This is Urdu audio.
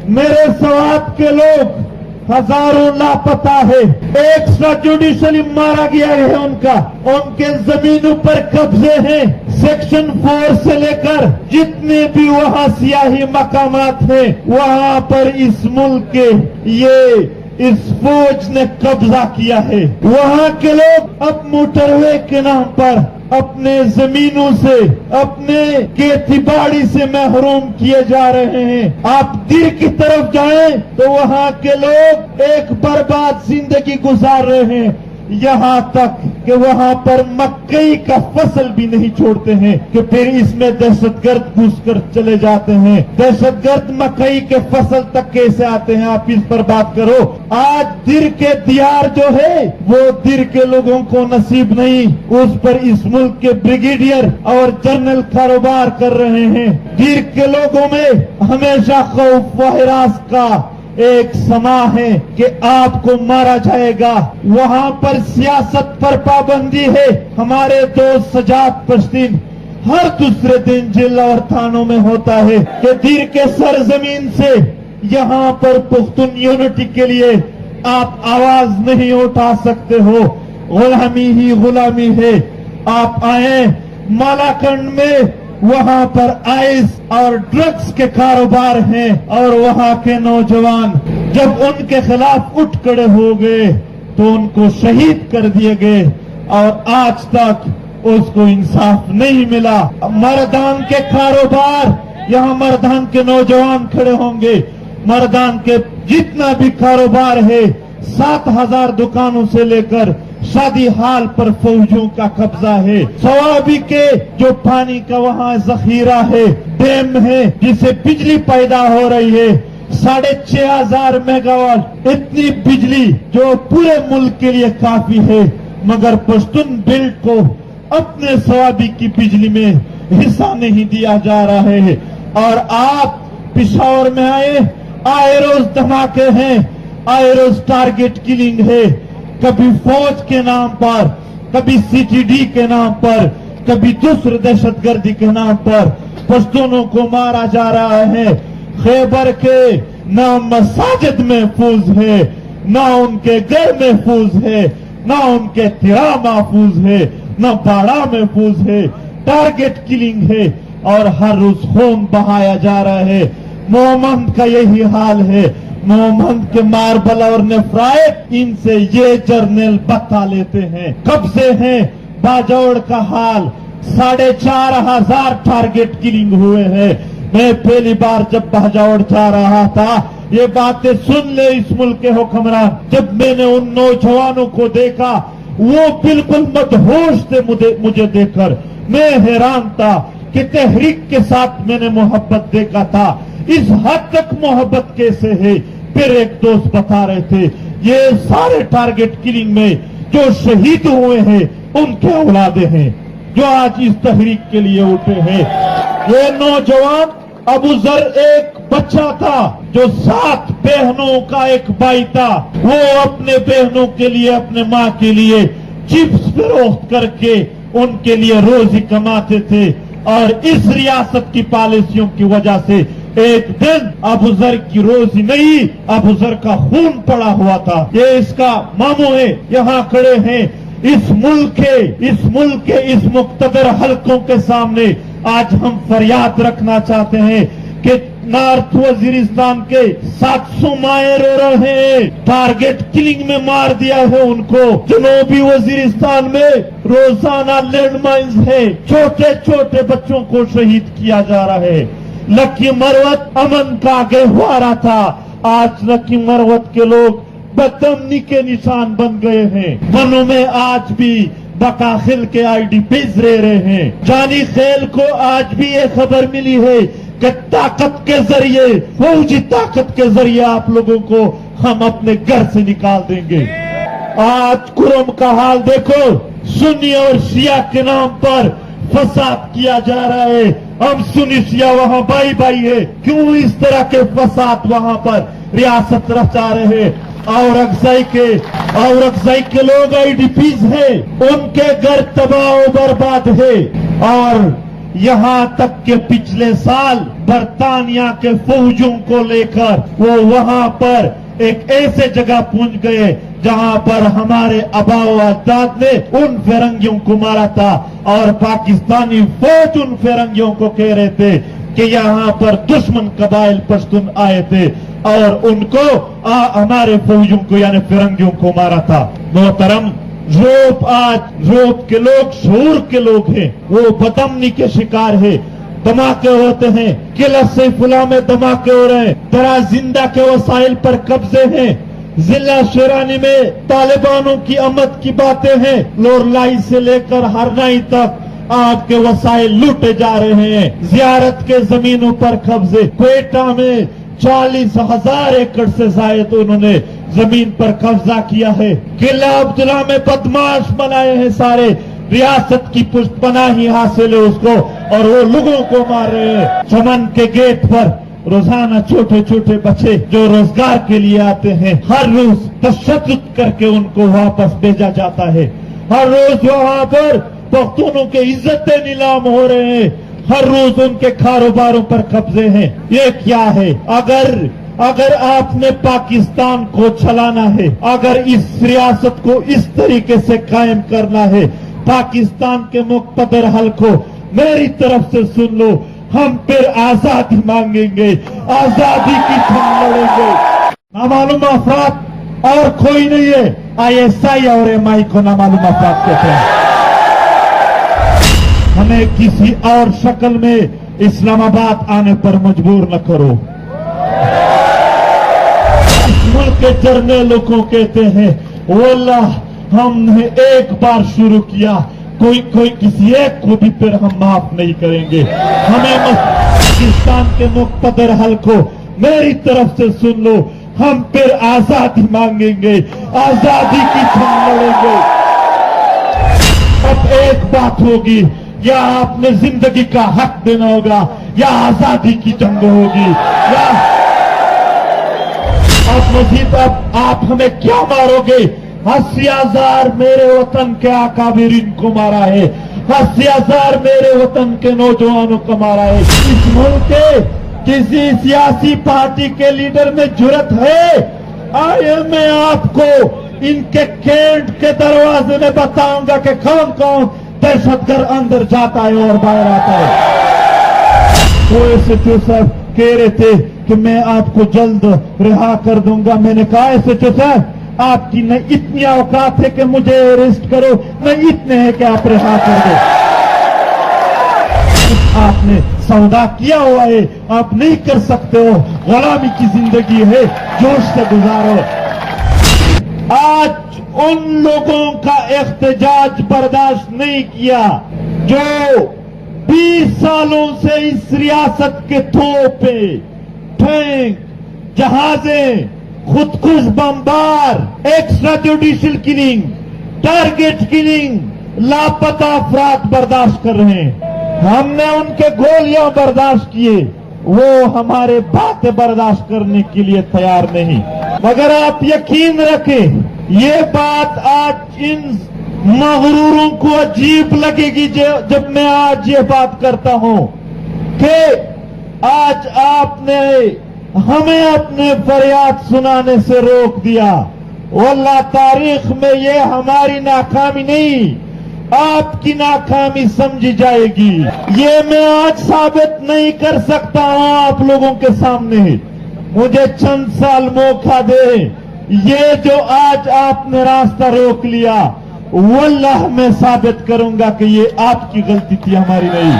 میرے سوات کے لوگ ہزاروں لاپتہ ہے، ایکسٹرا جوڈیشلی مارا گیا ہے ان کے زمینوں پر قبضے ہیں، سیکشن 4 سے لے کر جتنے بھی وہاں سیاسی مقامات ہیں وہاں پر اس ملک کے اس فوج نے قبضہ کیا ہے۔ وہاں کے لوگ اب موٹر وے کے نام پر اپنے زمینوں سے، اپنے کھیتی باڑی سے محروم کیے جا رہے ہیں۔ آپ دیر کی طرف جائیں تو وہاں کے لوگ ایک برباد زندگی گزار رہے ہیں، یہاں تک کہ وہاں پر مکئی کا فصل بھی نہیں چھوڑتے ہیں کہ پھر اس میں دہشت گرد گھس کر چلے جاتے ہیں۔ دہشت گرد مکئی کے فصل تک کیسے آتے ہیں، آپ اس پر بات کرو۔ آج دیر کے دیار جو ہے وہ دیر کے لوگوں کو نصیب نہیں، اس پر اس ملک کے بریگیڈیئر اور جنرل کاروبار کر رہے ہیں۔ دیر کے لوگوں میں ہمیشہ خوف و ہراس کا ایک سما ہے کہ آپ کو مارا جائے گا۔ وہاں پر سیاست پر پابندی ہے۔ ہمارے دوست سجاد پشتین ہر دوسرے دن جیل اور تھانوں میں ہوتا ہے کہ دیر کے سرزمین سے یہاں پر پختون یونٹی کے لیے آپ آواز نہیں اٹھا سکتے ہو، غلامی ہی غلامی ہے۔ آپ آئیں مالاکنڈ میں، وہاں پر آئس اور ڈرگز کے کاروبار ہیں، اور وہاں کے نوجوان جب ان کے خلاف اٹھ کھڑے ہو گئے تو ان کو شہید کر دیے گئے، اور آج تک اس کو انصاف نہیں ملا۔ مردان کے کاروبار، یہاں مردان کے نوجوان کھڑے ہوں گے، مردان کے جتنا بھی کاروبار ہے، 7,000 دکانوں سے لے کر شادی ہال پر فوجوں کا قبضہ ہے۔ سوابی کے جو پانی کا وہاں ذخیرہ ہے، ڈیم ہے جس سے بجلی پیدا ہو رہی ہے، 6,500 میگا واٹ، اتنی بجلی جو پورے ملک کے لیے کافی ہے، مگر پشتون بیلٹ کو اپنے سوابی کی بجلی میں حصہ نہیں دیا جا رہا ہے۔ اور آپ پشاور میں آئے روز دھماکے ہیں، آئے روز ٹارگٹ کلنگ ہے، کبھی فوج کے نام پر، کبھی CTD کے نام پر، کبھی دوسرے دہشت گردی کے نام پر پشتونوں کو مارا جا رہا ہے۔ خیبر کے نہ مساجد محفوظ ہے، نہ ان کے گھر محفوظ ہے، نہ ان کے تیرا محفوظ ہے، نہ باڑا محفوظ ہے، ٹارگٹ کلنگ ہے، اور ہر روز خون بہایا جا رہا ہے۔ محمد کا یہی حال ہے، محمد کے ماربل اور نفرائٹ ان سے یہ جرنل بتا لیتے ہیں۔ قبضے ہیں، باجوڑ کا حال 4,500 ٹارگٹ کلنگ ہوئے ہیں۔ میں پہلی بار جب باجوڑ جا رہا تھا، یہ باتیں سن لے اس ملک کے حکمران، جب میں نے ان نوجوانوں کو دیکھا وہ بالکل مدہوش تھے مجھے دیکھ کر، میں حیران تھا کہ تحریک کے ساتھ میں نے محبت دیکھا تھا، اس حد تک محبت کیسے ہے۔ پھر ایک دوست بتا رہے تھے یہ سارے ٹارگٹ کلنگ میں جو شہید ہوئے ہیں ان کے اولادیں ہیں جو آج اس تحریک کے لیے اٹھے ہیں۔ یہ نوجوان ابو ذر ایک بچہ تھا جو 7 بہنوں کا ایک بھائی تھا، وہ اپنے بہنوں کے لیے، اپنے ماں کے لیے چپس فروخت کر کے ان کے لیے روزی کماتے تھے، اور اس ریاست کی پالیسیوں کی وجہ سے ایک دن ابو ذر کی روزی نہیں، ابو ذر کا خون پڑا ہوا تھا۔ یہ اس کا ماموں ہے، یہاں کھڑے ہیں۔ اس ملک کے اس مقتدر حلقوں کے سامنے آج ہم فریاد رکھنا چاہتے ہیں کہ نارتھ وزیرستان کے 700 مائیں رو رہے ہیں، ٹارگٹ کلنگ میں مار دیا ہے ان کو۔ جنوبی وزیرستان میں روزانہ لینڈ مائنز ہے، چھوٹے چھوٹے بچوں کو شہید کیا جا رہا ہے۔ لکی مروت امن کا گہوارہ تھا، آج لکی مروت کے لوگ بدامنی کے نشان بن گئے ہیں۔ ونوں میں آج بھی بکاخل کے IDPs رہ رہے ہیں۔ جانی خیل کو آج بھی یہ خبر ملی ہے کہ طاقت کے ذریعے، فوجی طاقت کے ذریعے آپ لوگوں کو ہم اپنے گھر سے نکال دیں گے۔ آج کرم کا حال دیکھو، سنی اور شیعہ کے نام پر فساد کیا جا رہا ہے۔ ہم سنی شیعہ وہاں بھائی بھائی ہے، کیوں اس طرح کے فساد وہاں پر ریاست رچا رہے ہیں؟ اورکزئی کے لوگ IDPs ہیں، ان کے گھر تباہ و برباد ہے، اور یہاں تک کہ پچھلے سال برطانیہ کے فوجوں کو لے کر وہ وہاں پر ایک ایسے جگہ پہنچ گئے جہاں پر ہمارے آباء و اجداد نے ان فرنگیوں کو مارا تھا، اور پاکستانی فوج ان فرنگیوں کو کہہ رہے تھے کہ یہاں پر دشمن قبائل پشتون آئے تھے اور ان کو ہمارے فوجوں کو یعنی فرنگیوں کو مارا تھا۔ محترم، آج روپ کے لوگ شعور کے لوگ ہیں، وہ بدامنی کے شکار ہیں، دھماکے ہوتے ہیں، قلعہ سیف اللہ میں دھماکے ہو رہے ہیں، درا زندہ کے وسائل پر قبضے ہیں، ضلع شیرانی میں طالبانوں کی آمد کی باتیں ہیں، لورلائی سے لے کر ہرنائی تک آپ کے وسائل لوٹے جا رہے ہیں، زیارت کے زمینوں پر قبضے، کوئٹہ میں 40,000 ایکڑ سے زائد انہوں نے زمین پر قبضہ کیا ہے، قلعہ عبداللہ میں بدماش بنائے ہیں، سارے ریاست کی پشت پناہی حاصل ہے اس کو، اور وہ لوگوں کو مار رہے ہیں۔ چمن کے گیٹ پر روزانہ چھوٹے چھوٹے بچے جو روزگار کے لیے آتے ہیں، ہر روز تشدد کر کے ان کو واپس بھیجا جاتا ہے، ہر روز وہاں پر پختونوں کے عزتیں نیلام ہو رہے ہیں، ہر روز ان کے کاروباروں پر قبضے ہیں۔ یہ کیا ہے؟ اگر آپ نے پاکستان کو چلانا ہے، اگر اس ریاست کو اس طریقے سے قائم کرنا ہے، پاکستان کے مقتدر حل کو میری طرف سے سن لو، ہم پھر آزادی مانگیں گے، آزادی کی جنگ لڑیں گے۔ نامعلوم افراد اور کوئی نہیں ہے، ISI اور MI کو نامعلوم افراد کہتے ہیں۔ ہمیں کسی اور شکل میں اسلام آباد آنے پر مجبور نہ کرو۔ اس ملک کے جرنیلوں کو کہتے ہیں واللہ ہم نے ایک بار شروع کیا، کوئی کسی ایک کو بھی پھر ہم معاف نہیں کریں گے۔ ہمیں پاکستان کے مقتدر حل کو میری طرف سے سن لو، ہم پھر آزادی مانگیں گے، آزادی کی جنگ لڑیں گے۔ اب ایک بات ہوگی، یا آپ نے زندگی کا حق دینا ہوگا یا آزادی کی جنگ ہوگی، یا اب مزید آپ ہمیں کیا مارو گے؟ 80,000 میرے وطن کے اکابرین کو مارا ہے، 80,000 میرے وطن کے نوجوانوں کو مارا ہے۔ اس ملک کے کسی سیاسی پارٹی کے لیڈر میں جرت ہے؟ آئے میں آپ کو ان کے کینٹ کے دروازے میں بتاؤں گا کہ کون کون دہشت گرد اندر جاتا ہے اور باہر آتا ہے۔ وہ ایسے جو صاحب کہہ رہے تھے کہ میں آپ کو جلد رہا کر دوں گا، میں نے کہا ایسے جو صاحب آپ کی نہ اتنی اوقات ہے کہ مجھے اریسٹ کرو، نہ اتنے ہے کہ آپ رہا کر دو۔ آپ نے سودا کیا ہوا ہے، آپ نہیں کر سکتے ہو، غلامی کی زندگی ہے، جوش سے گزارو۔ آج ان لوگوں کا احتجاج برداشت نہیں کیا جو 20 سالوں سے اس ریاست کے توپے، ٹینک، جہازیں، خودکش بمبار، extra judicial killing, target killing, لاپتہ افراد برداشت کر رہے ہیں۔ ہم نے ان کے گولیاں برداشت کیے، وہ ہمارے باتیں برداشت کرنے کے لیے تیار نہیں۔ مگر آپ یقین رکھیں، یہ بات آج ان مغروروں کو عجیب لگے گی جب میں آج یہ بات کرتا ہوں کہ آج آپ نے ہمیں اپنے فریاد سنانے سے روک دیا۔ واللہ تاریخ میں یہ ہماری ناکامی نہیں، آپ کی ناکامی سمجھی جائے گی۔ یہ میں آج ثابت نہیں کر سکتا ہوں آپ لوگوں کے سامنے، مجھے چند سال موقع دے۔ یہ جو آج آپ نے راستہ روک لیا، واللہ میں ثابت کروں گا کہ یہ آپ کی غلطی تھی، ہماری نہیں۔